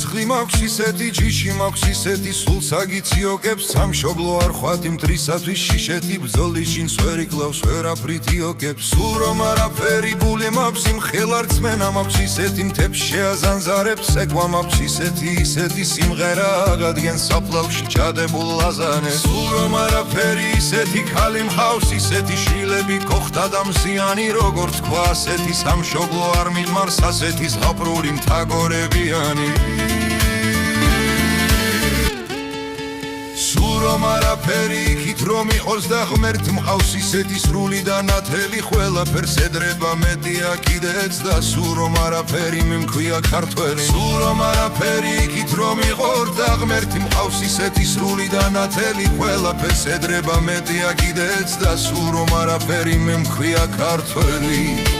ცეცხლი მაქვს ისეთი ჯიში მაქვს ისეთი სულ საგიციოკებს სამშობლო არ ხვათი მტრისათვის შიშეთი ბრძოლის შინს ვერ იკლავს ვერაფრით იოკებს სულ რომ არაფერი გული მაქვს იმ ხელარწმენა მაქვს ისეთი მთებს შეაზანზარებს ეკვა მაქვს ისეთი სიმღერა აღადგენს საფლავში ჩადებულ ლაზანებს სულ რომ არაფერი ისეთი ქალი მყავს ისეთი შვილები გოხდა და მზიანი როგორ თქვა ასეთი სამშობლო არ მიღმარს ასეთი ზღაპრული მთაგორებიანი სულ რომ არაფერი იქით რომ იყოს და ღმერთ მყავს ისეთი სრული და ნათელი ყველაფერს ედრება მეტია კიდეც და სულ რომ არაფერი მე მქვია ქართველი სულ რომ არაფერი იქით რომ იყოს და ღმერთ მყავს ისეთი სრული და ნათელი ყველაფერს ედრება მეტია კიდეც და სულ რომ არაფერი მე მქვია ქართველი